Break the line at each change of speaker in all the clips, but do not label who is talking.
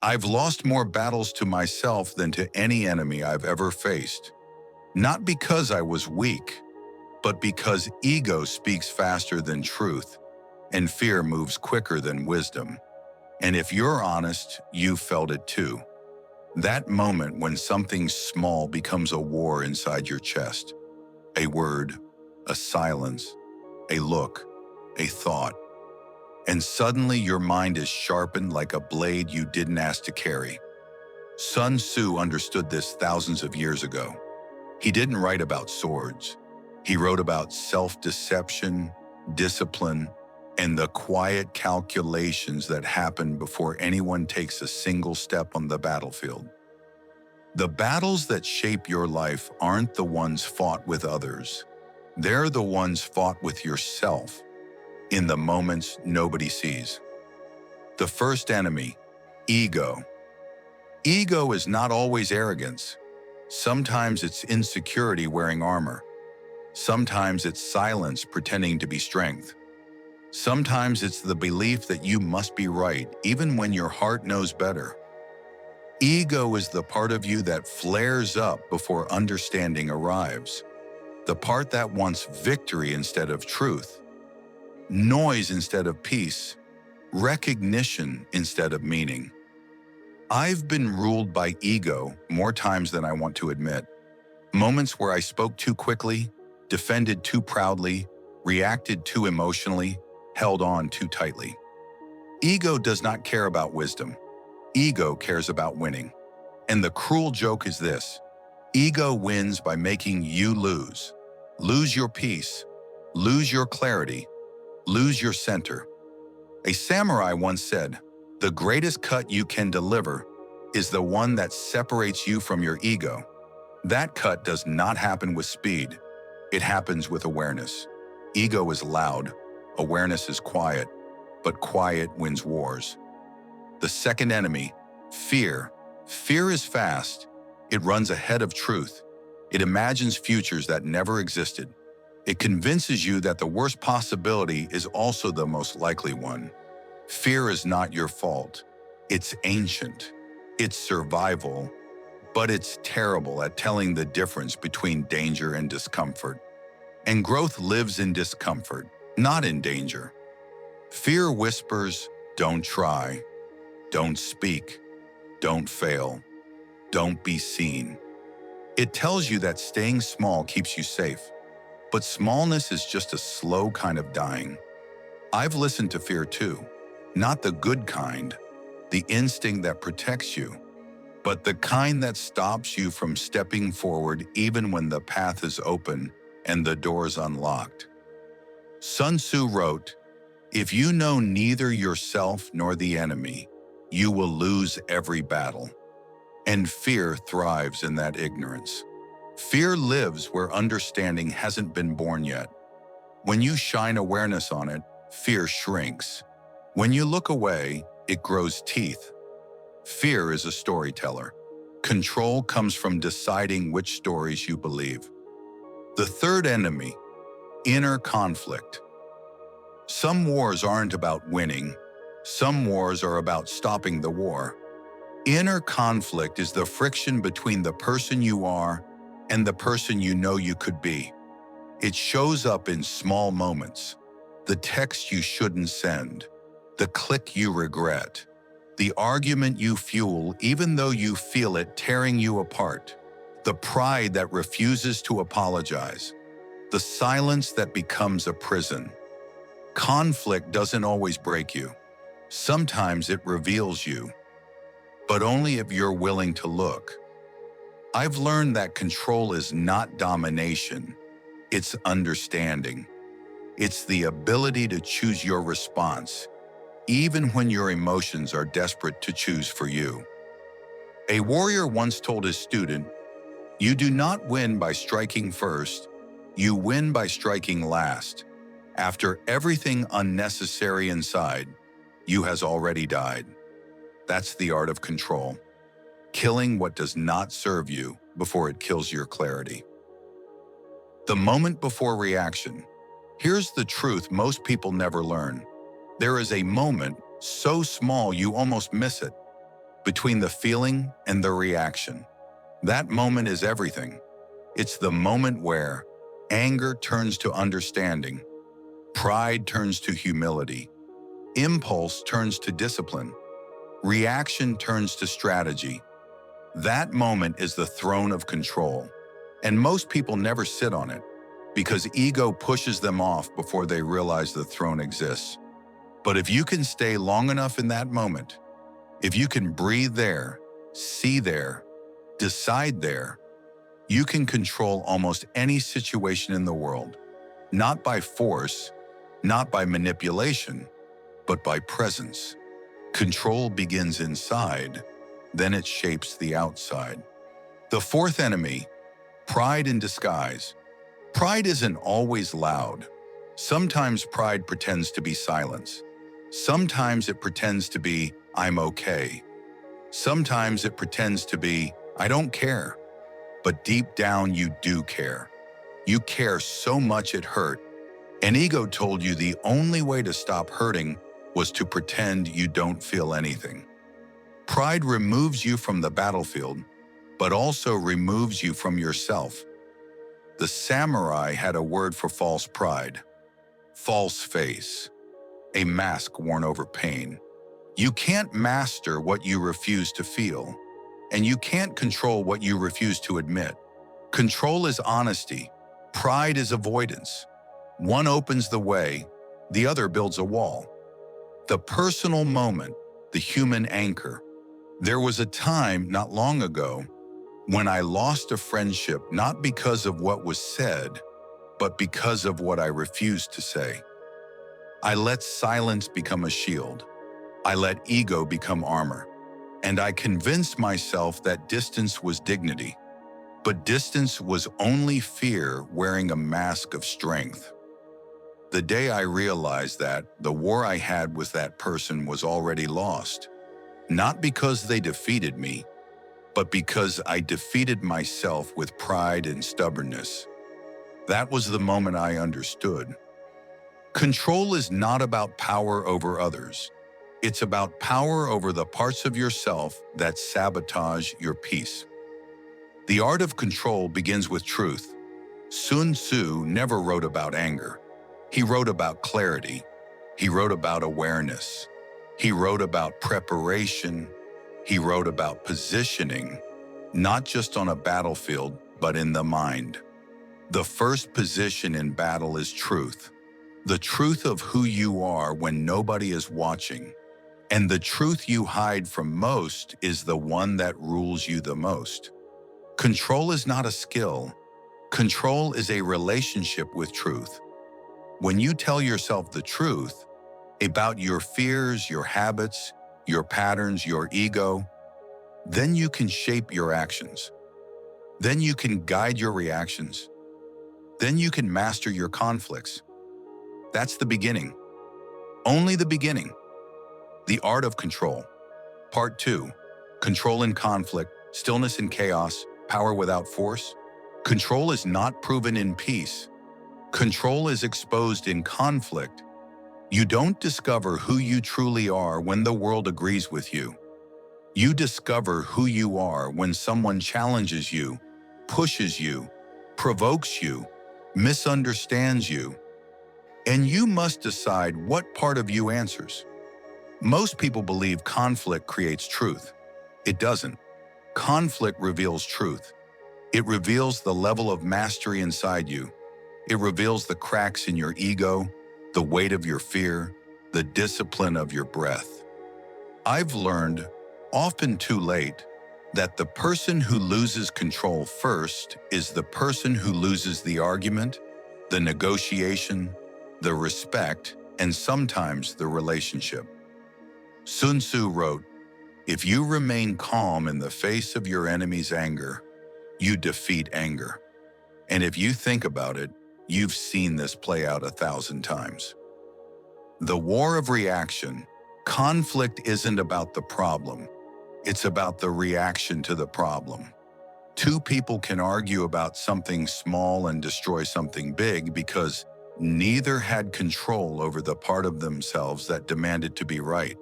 I've lost more battles to myself than to any enemy I've ever faced. Not because I was weak, but because ego speaks faster than truth, and fear moves quicker than wisdom. And if you're honest, you felt it too. That moment when something small becomes a war inside your chest. A word, a silence, a look, a thought. And suddenly your mind is sharpened like a blade you didn't ask to carry. Sun Tzu understood this thousands of years ago. He didn't write about swords. He wrote about self-deception, discipline, and the quiet calculations that happen before anyone takes a single step on the battlefield. The battles that shape your life aren't the ones fought with others. They're the ones fought with yourself, in the moments nobody sees. The first enemy, ego. Ego is not always arrogance. Sometimes it's insecurity wearing armor. Sometimes it's silence pretending to be strength. Sometimes it's the belief that you must be right, even when your heart knows better. Ego is the part of you that flares up before understanding arrives. The part that wants victory instead of truth, noise instead of peace, recognition instead of meaning. I've been ruled by ego more times than I want to admit. Moments where I spoke too quickly, defended too proudly, reacted too emotionally, held on too tightly. Ego does not care about wisdom. Ego cares about winning. And the cruel joke is this: ego wins by making you lose. Lose your peace, lose your clarity, lose your center. A samurai once said, "The greatest cut you can deliver is the one that separates you from your ego." That cut does not happen with speed. It happens with awareness. Ego is loud, awareness is quiet, but quiet wins wars. The second enemy, fear. Fear is fast. It runs ahead of truth. It imagines futures that never existed. It convinces you that the worst possibility is also the most likely one. Fear is not your fault. It's ancient. It's survival, but it's terrible at telling the difference between danger and discomfort. And growth lives in discomfort, not in danger. Fear whispers, don't try, don't speak, don't fail, don't be seen. It tells you that staying small keeps you safe, but smallness is just a slow kind of dying. I've listened to fear too, not the good kind, the instinct that protects you, but the kind that stops you from stepping forward even when the path is open and the doors unlocked. Sun Tzu wrote, "If you know neither yourself nor the enemy, you will lose every battle." And fear thrives in that ignorance. Fear lives where understanding hasn't been born yet. When you shine awareness on it, fear shrinks. When you look away, it grows teeth. Fear is a storyteller. Control comes from deciding which stories you believe. The third enemy, inner conflict. Some wars aren't about winning. Some wars are about stopping the war. Inner conflict is the friction between the person you are and the person you know you could be. It shows up in small moments. The text you shouldn't send, the click you regret, the argument you fuel even though you feel it tearing you apart, the pride that refuses to apologize, the silence that becomes a prison. Conflict doesn't always break you. Sometimes it reveals you, but only if you're willing to look. I've learned that control is not domination, it's understanding. It's the ability to choose your response, even when your emotions are desperate to choose for you. A warrior once told his student, "You do not win by striking first, you win by striking last. After everything unnecessary inside, you has already died." That's the art of control. Killing what does not serve you before it kills your clarity. The moment before reaction. Here's the truth most people never learn. There is a moment so small you almost miss it. between the feeling and the reaction. That moment is everything. It's the moment where anger turns to understanding, pride turns to humility, impulse turns to discipline, reaction turns to strategy. That moment is the throne of control, and most people never sit on it because ego pushes them off before they realize the throne exists. But if you can stay long enough in that moment, if you can breathe there, see there, decide there, you can control almost any situation in the world, not by force, not by manipulation, but by presence. Control begins inside, then it shapes the outside. The fourth enemy, pride in disguise. Pride isn't always loud. Sometimes pride pretends to be silence. Sometimes it pretends to be, I'm okay. Sometimes it pretends to be, I don't care. But deep down, you do care. You care so much it hurt. And ego told you the only way to stop hurting was to pretend you don't feel anything. Pride removes you from the battlefield, but also removes you from yourself. The samurai had a word for false pride: false face, a mask worn over pain. You can't master what you refuse to feel, and you can't control what you refuse to admit. Control is honesty. Pride is avoidance. One opens the way, the other builds a wall. The personal moment, the human anchor. There was a time not long ago when I lost a friendship not because of what was said, but because of what I refused to say. I let silence become a shield. I let ego become armor. And I convinced myself that distance was dignity. But distance was only fear wearing a mask of strength. The day I realized that, the war I had with that person was already lost. Not because they defeated me, but because I defeated myself with pride and stubbornness. That was the moment I understood. Control is not about power over others. It's about power over the parts of yourself that sabotage your peace. The art of control begins with truth. Sun Tzu never wrote about anger. He wrote about clarity. He wrote about awareness. He wrote about preparation. He wrote about positioning, not just on a battlefield, but in the mind. The first position in battle is truth. The truth of who you are when nobody is watching. And the truth you hide from most is the one that rules you the most. Control is not a skill. Control is a relationship with truth. When you tell yourself the truth about your fears, your habits, your patterns, your ego, then you can shape your actions. Then you can guide your reactions. Then you can master your conflicts. That's the beginning. Only the beginning. The art of control. Part 2. Control in conflict, stillness in chaos, power without force. Control is not proven in peace. Control is exposed in conflict. You don't discover who you truly are when the world agrees with you. You discover who you are when someone challenges you, pushes you, provokes you, misunderstands you. And you must decide what part of you answers. Most people believe conflict creates truth. It doesn't. Conflict reveals truth. It reveals the level of mastery inside you. It reveals the cracks in your ego, the weight of your fear, the discipline of your breath. I've learned, often too late, that the person who loses control first is the person who loses the argument, the negotiation, the respect, and sometimes the relationship. Sun Tzu wrote, "If you remain calm in the face of your enemy's anger, you defeat anger." And if you think about it, you've seen this play out 1,000 times. The war of reaction. Conflict isn't about the problem. It's about the reaction to the problem. Two people can argue about something small and destroy something big because neither had control over the part of themselves that demanded to be right.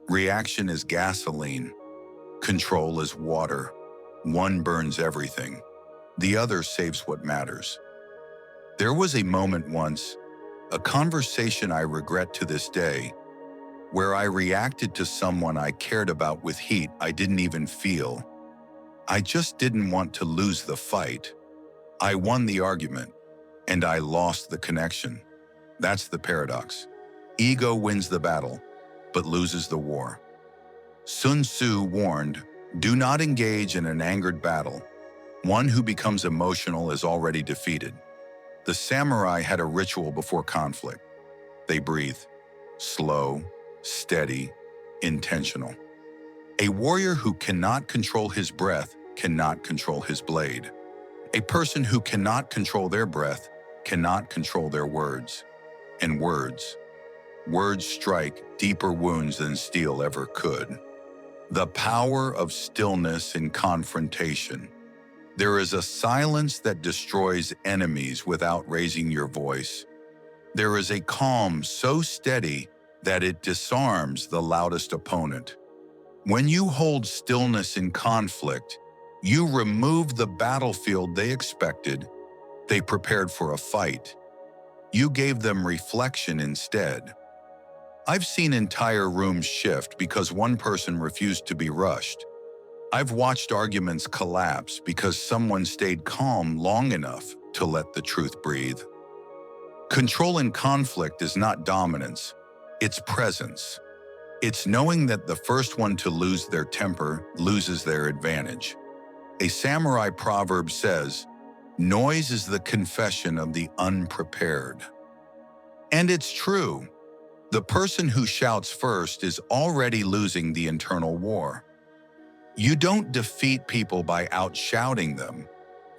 Reaction is gasoline. Control is water. One burns everything. The other saves what matters. There was a moment once, a conversation I regret to this day, where I reacted to someone I cared about with heat I didn't even feel. I just didn't want to lose the fight. I won the argument, and I lost the connection. That's the paradox. Ego wins the battle, but loses the war. Sun Tzu warned, "Do not engage in an angered battle. One who becomes emotional is already defeated." The samurai had a ritual before conflict. They breathe, slow, steady, intentional. A warrior who cannot control his breath cannot control his blade. A person who cannot control their breath cannot control their words. And words strike deeper wounds than steel ever could. The power of stillness in confrontation. There is a silence that destroys enemies without raising your voice. There is a calm so steady that it disarms the loudest opponent. When you hold stillness in conflict, you remove the battlefield they expected. They prepared for a fight. You gave them reflection instead. I've seen entire rooms shift because one person refused to be rushed. I've watched arguments collapse because someone stayed calm long enough to let the truth breathe. Control in conflict is not dominance, it's presence. It's knowing that the first one to lose their temper loses their advantage. A samurai proverb says, "Noise is the confession of the unprepared." And it's true. The person who shouts first is already losing the internal war. You don't defeat people by outshouting them.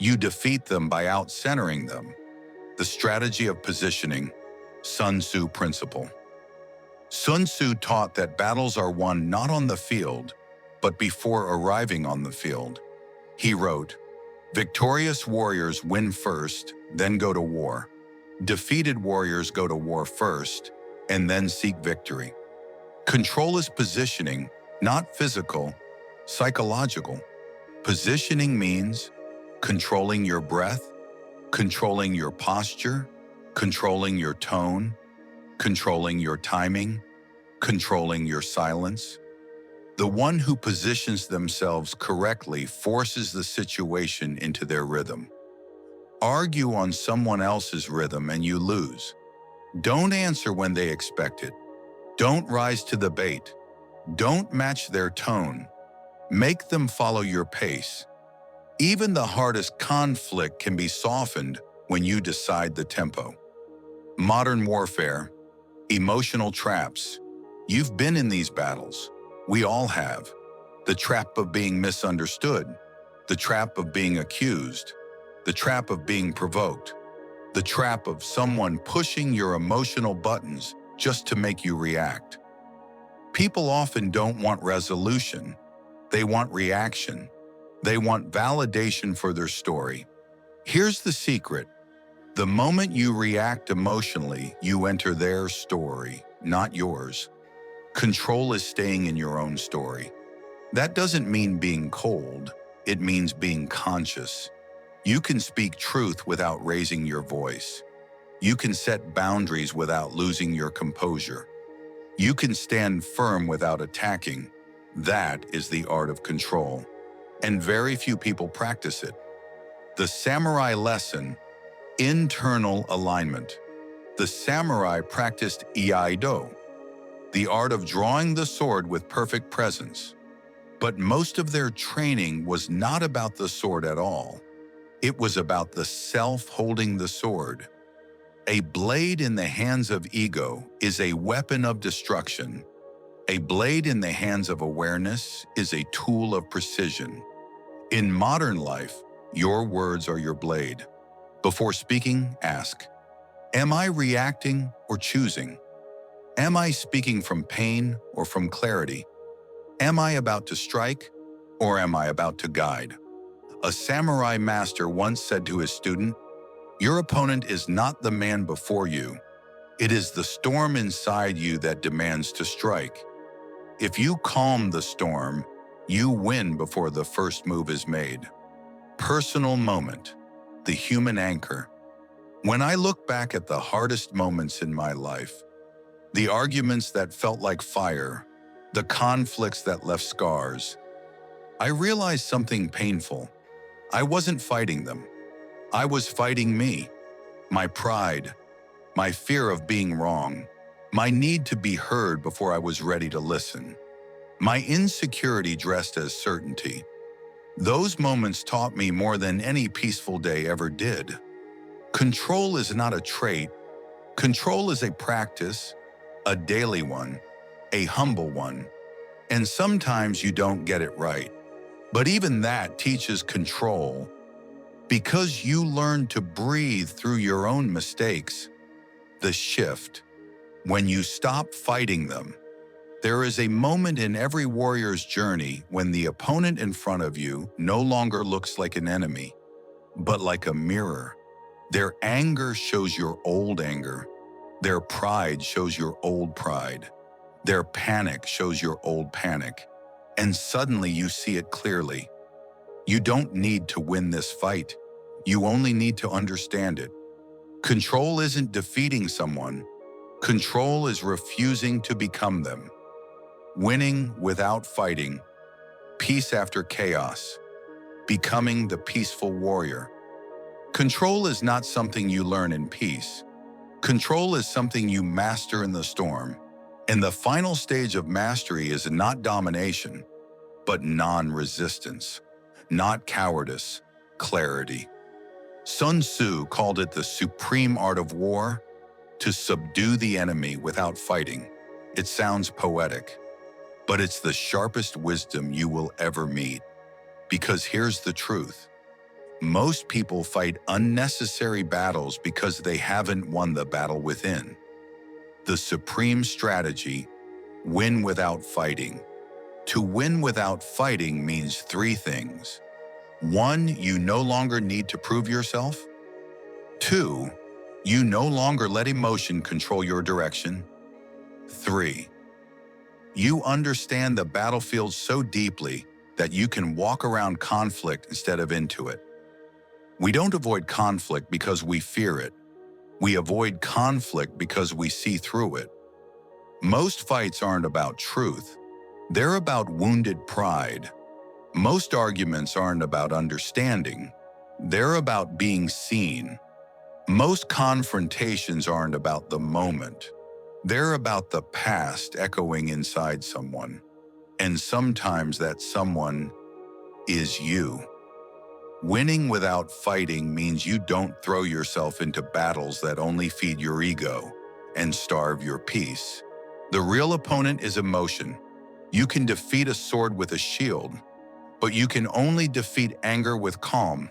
You defeat them by outcentering them. The strategy of positioning, Sun Tzu principle. Sun Tzu taught that battles are won not on the field, but before arriving on the field. He wrote, "Victorious warriors win first, then go to war. Defeated warriors go to war first, and then seek victory." Control is positioning, not physical, psychological. Positioning means controlling your breath, controlling your posture, controlling your tone, controlling your timing, controlling your silence. The one who positions themselves correctly forces the situation into their rhythm. Argue on someone else's rhythm and you lose. Don't answer when they expect it. Don't rise to the bait. Don't match their tone. Make them follow your pace. Even the hardest conflict can be softened when you decide the tempo. Modern warfare, emotional traps. You've been in these battles. We all have. The trap of being misunderstood, the trap of being accused, the trap of being provoked, the trap of someone pushing your emotional buttons just to make you react. People often don't want resolution. They want reaction. They want validation for their story. Here's the secret. The moment you react emotionally, you enter their story, not yours. Control is staying in your own story. That doesn't mean being cold. It means being conscious. You can speak truth without raising your voice. You can set boundaries without losing your composure. You can stand firm without attacking. That is the art of control. And very few people practice it. The samurai lesson, internal alignment. The samurai practiced iaido, the art of drawing the sword with perfect presence. But most of their training was not about the sword at all. It was about the self holding the sword. A blade in the hands of ego is a weapon of destruction. A blade in the hands of awareness is a tool of precision. In modern life, your words are your blade. Before speaking, ask, am I reacting or choosing? Am I speaking from pain or from clarity? Am I about to strike or am I about to guide? A samurai master once said to his student, "Your opponent is not the man before you. It is the storm inside you that demands to strike. If you calm the storm, You win before the first move is made. Personal moment, the human anchor. When I look back at the hardest moments in my life, the arguments that felt like fire, the conflicts that left scars, I realized something painful. I wasn't fighting them. I was fighting me, my pride, my fear of being wrong, my need to be heard before I was ready to listen, my insecurity dressed as certainty. Those moments taught me more than any peaceful day ever did. Control is not a trait. Control is a practice, a daily one, a humble one. And sometimes you don't get it right. But even that teaches control because you learn to breathe through your own mistakes. The shift, when you stop fighting them. There is a moment in every warrior's journey when the opponent in front of you no longer looks like an enemy, but like a mirror. Their anger shows your old anger. Their pride shows your old pride. Their panic shows your old panic. And suddenly you see it clearly. You don't need to win this fight. You only need to understand it. Control isn't defeating someone. Control is refusing to become them. Winning without fighting. Peace after chaos. Becoming the peaceful warrior. Control is not something you learn in peace. Control is something you master in the storm. And the final stage of mastery is not domination, but non-resistance, not cowardice, clarity. Sun Tzu called it the supreme art of war, to subdue the enemy without fighting. It sounds poetic, but it's the sharpest wisdom you will ever meet. Because here's the truth. Most people fight unnecessary battles because they haven't won the battle within. The supreme strategy, win without fighting. To win without fighting means three things. 1, you no longer need to prove yourself. 2, you no longer let emotion control your direction. 3, you understand the battlefield so deeply that you can walk around conflict instead of into it. We don't avoid conflict because we fear it. We avoid conflict because we see through it. Most fights aren't about truth. They're about wounded pride. Most arguments aren't about understanding. They're about being seen. Most confrontations aren't about the moment. They're about the past echoing inside someone. And sometimes that someone is you. Winning without fighting means you don't throw yourself into battles that only feed your ego and starve your peace. The real opponent is emotion. You can defeat a sword with a shield, but you can only defeat anger with calm.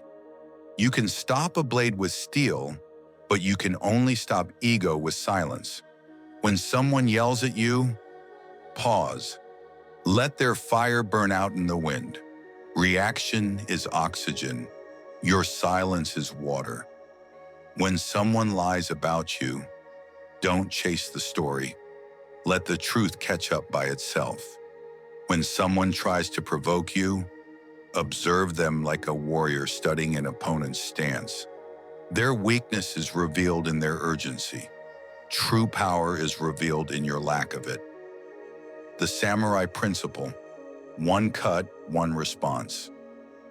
You can stop a blade with steel, but you can only stop ego with silence. When someone yells at you, pause. Let their fire burn out in the wind. Reaction is oxygen. Your silence is water. When someone lies about you, don't chase the story. Let the truth catch up by itself. When someone tries to provoke you, observe them like a warrior studying an opponent's stance. Their weakness is revealed in their urgency. True power is revealed in your lack of it. The samurai principle: one cut, one response.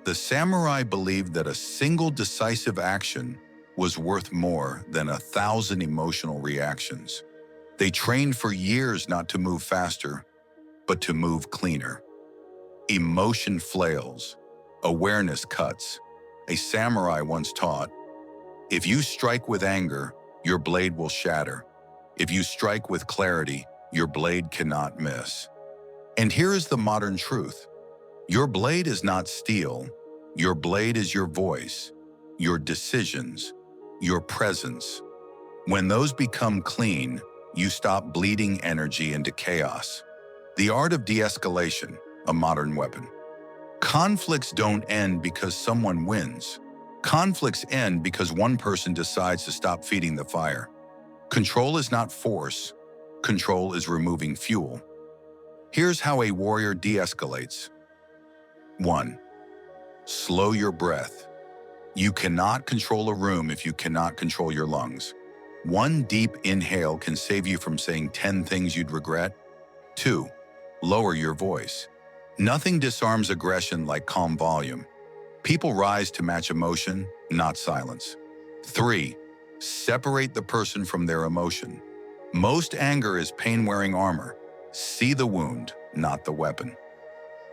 The samurai believed that a single decisive action was worth more than 1,000 emotional reactions. They trained for years not to move faster, but to move cleaner. Emotion flails. Awareness cuts. A samurai once taught, if you strike with anger, your blade will shatter. If you strike with clarity, your blade cannot miss. And here is the modern truth. Your blade is not steel. Your blade is your voice, your decisions, your presence. When those become clean, you stop bleeding energy into chaos. The art of de-escalation, a modern weapon. Conflicts don't end because someone wins. Conflicts end because one person decides to stop feeding the fire. Control is not force. Control is removing fuel. Here's how a warrior de-escalates. 1. Slow your breath. You cannot control a room if you cannot control your lungs. One deep inhale can save you from saying 10 things you'd regret. 2. Lower your voice. Nothing disarms aggression like calm volume. People rise to match emotion, not silence. 3. Separate the person from their emotion. Most anger is pain-wearing armor. See the wound, not the weapon.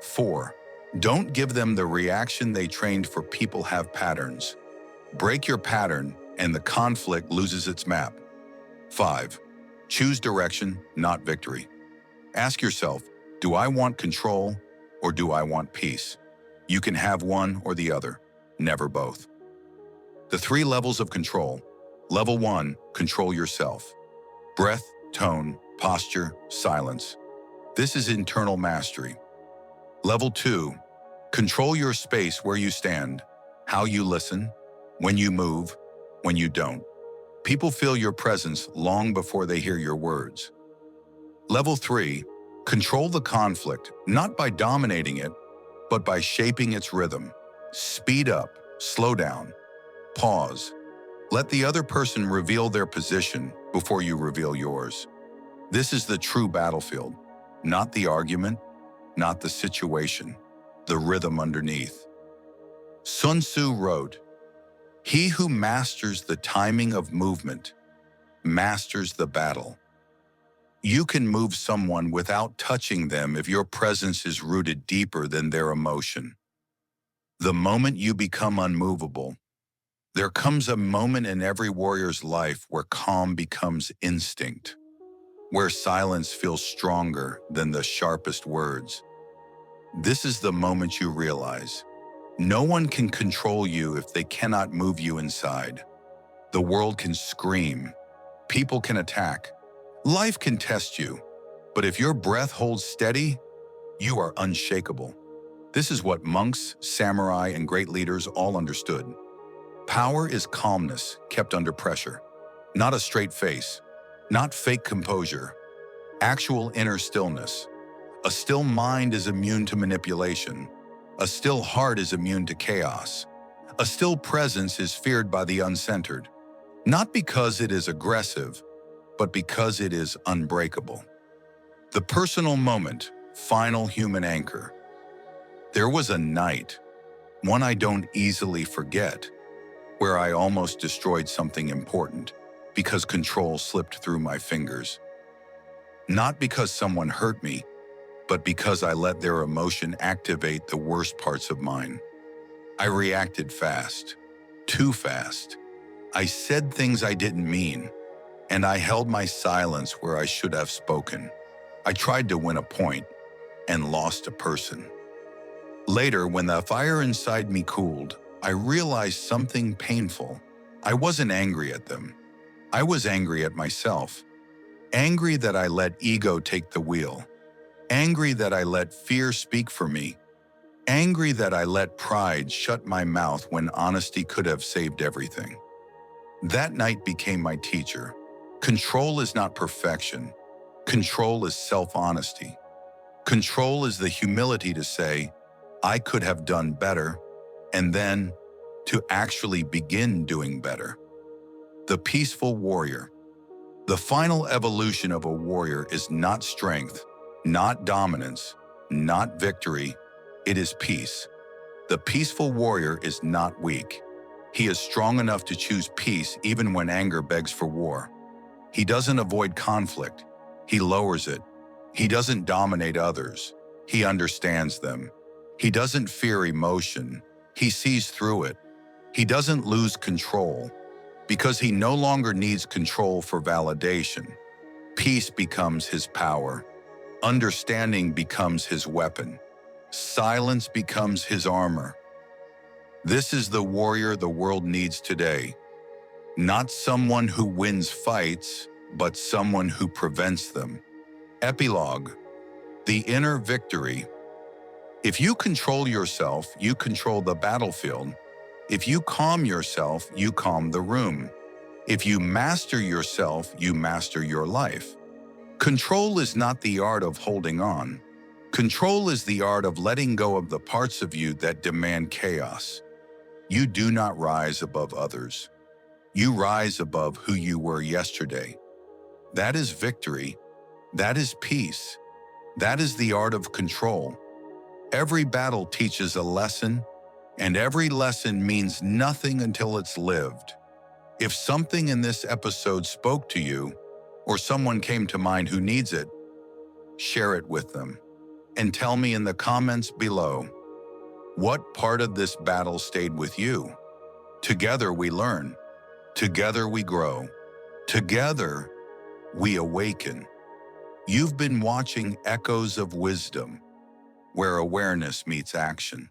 4. Don't give them the reaction they trained for. People have patterns. Break your pattern, and the conflict loses its map. 5. Choose direction, not victory. Ask yourself, do I want control or do I want peace? You can have one or the other, never both. The 3 levels of control. Level 1, control yourself. Breath, tone, posture, silence. This is internal mastery. Level 2, control your space where you stand, how you listen, when you move, when you don't. People feel your presence long before they hear your words. Level 3, control the conflict, not by dominating it, but by shaping its rhythm. Speed up, slow down, pause. Let the other person reveal their position before you reveal yours. This is the true battlefield, not the argument, not the situation, the rhythm underneath. Sun Tzu wrote, "He who masters the timing of movement masters the battle." You can move someone without touching them if your presence is rooted deeper than their emotion. The moment you become unmovable, there comes a moment in every warrior's life where calm becomes instinct, where silence feels stronger than the sharpest words. This is the moment you realize no one can control you if they cannot move you inside. The world can scream, people can attack, life can test you, but if your breath holds steady, you are unshakable. This is what monks, samurai, and great leaders all understood. Power is calmness kept under pressure, not a straight face, not fake composure, actual inner stillness. A still mind is immune to manipulation. A still heart is immune to chaos. A still presence is feared by the uncentered, not because it is aggressive, but because it is unbreakable. The personal moment, final human anchor. There was a night, one I don't easily forget, where I almost destroyed something important because control slipped through my fingers. Not because someone hurt me, but because I let their emotion activate the worst parts of mine. I reacted fast, too fast. I said things I didn't mean, and I held my silence where I should have spoken. I tried to win a point and lost a person. Later, when the fire inside me cooled, I realized something painful. I wasn't angry at them. I was angry at myself. Angry that I let ego take the wheel. Angry that I let fear speak for me. Angry that I let pride shut my mouth when honesty could have saved everything. That night became my teacher. Control is not perfection. Control is self-honesty. Control is the humility to say, I could have done better, and then to actually begin doing better. The peaceful warrior. The final evolution of a warrior is not strength, not dominance, not victory. It is peace. The peaceful warrior is not weak. He is strong enough to choose peace even when anger begs for war. He doesn't avoid conflict. He lowers it. He doesn't dominate others. He understands them. He doesn't fear emotion. He sees through it. He doesn't lose control because he no longer needs control for validation. Peace becomes his power. Understanding becomes his weapon. Silence becomes his armor. This is the warrior the world needs today. Not someone who wins fights, but someone who prevents them. Epilogue. The inner victory. If you control yourself, you control the battlefield. If you calm yourself, you calm the room. If you master yourself, you master your life. Control is not the art of holding on. Control is the art of letting go of the parts of you that demand chaos. You do not rise above others. You rise above who you were yesterday. That is victory. That is peace. That is the art of control. Every battle teaches a lesson, and every lesson means nothing until it's lived. If something in this episode spoke to you, or someone came to mind who needs it, share it with them. And tell me in the comments below, what part of this battle stayed with you? Together we learn. Together we grow. Together we awaken. You've been watching Echoes of Wisdom, where awareness meets action.